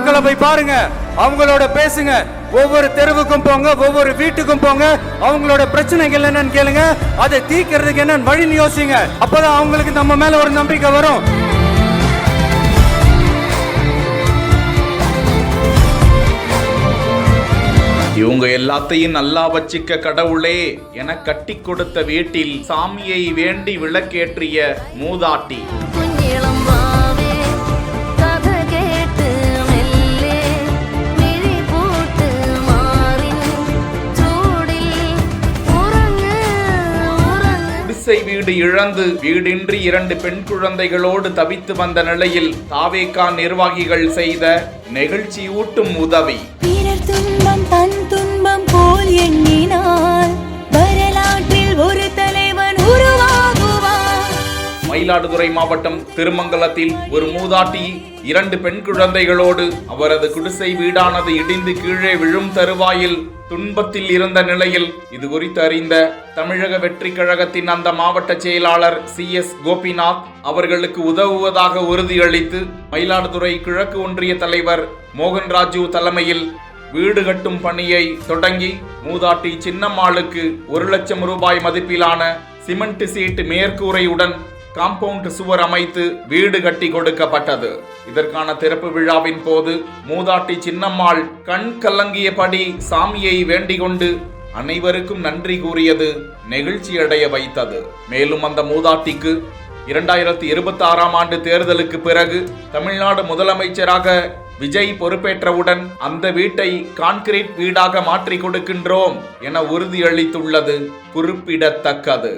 மக்களை போய் பாருங்க, அவங்களோட பேசுங்க, ஒவ்வொரு தெருவுக்கும் போங்க, ஒவ்வொரு வீட்டுக்கும் போங்க, அவங்களோட பிரச்சனைகள் என்னன்னு கேளுங்க, அதை தீர்க்கிறதுக்கு என்ன வழின்னு யோசிங்க. அப்பதான் அவங்களுக்கு நம்ம மேல ஒரு நம்பிக்கை வரும். இவங்க எல்லாத்தையும் நல்லா வச்சுக்க கடவுளே என கட்டி கொடுத்த வீட்டில் சாமியை வேண்டி விளக்கேற்றிய மூதாட்டி. வீடு இழந்து வீடின்றி 2 பெண் குழந்தைகளோடு தவித்து வந்த நிலையில் தாவேகா நிர்வாகிகள் செய்த நெகிழ்ச்சியூட்டும் உதவி. துன்பம் தன் துன்பம் போல் எண்ணினால் வரலாற்றில் ஒரு தலைவன் உருவாகுவார். மயிலாடுதுறை மாவட்டம் திருமங்கலத்தில் ஒரு மூதாட்டி 2 பெண் குழந்தைகளோடு அவரது குடிசை வீடானது இடிந்து கீழே விழும் தருவாயில் துன்பத்தில் இருந்த நிலையில் இது குறித்து அறிந்த தமிழக வெற்றி கழகத்தின் அந்த மாவட்ட செயலாளர் CS கோபிநாத் அவர்களுக்கு உதவுவதாக உறுதியளித்து மயிலாடுதுறை கிழக்கு ஒன்றிய தலைவர் மோகன்ராஜு தலைமையில் வீடு கட்டும் பணியை தொடங்கி மூதாட்டி சின்னம்மாளுக்கு 1 லட்சம் ரூபாய் மதிப்பிலான சிமெண்ட் சீட் மேற்கூரையுடன் காம்பவுண்ட் சுவர் அமைத்து வீடு கட்டி கொடுக்கப்பட்டது. இதற்கான திறப்பு விழாவின் போது மூதாட்டி சின்னம்மாள் கண் கலங்கியபடி சாமியை வேண்டிக் கொண்டு அனைவருக்கும் நன்றி கூறியது நெகிழ்ச்சி அடைய வைத்தது. மேலும் அந்த மூதாட்டிக்கு 2026ஆம் ஆண்டு தேர்தலுக்கு பிறகு தமிழ்நாடு முதலமைச்சராக விஜய் பொறுப்பேற்றவுடன் அந்த வீட்டை கான்கிரீட் வீடாக மாற்றி கொடுக்கின்றோம் என உறுதியளித்துள்ளது குறிப்பிடத்தக்கது.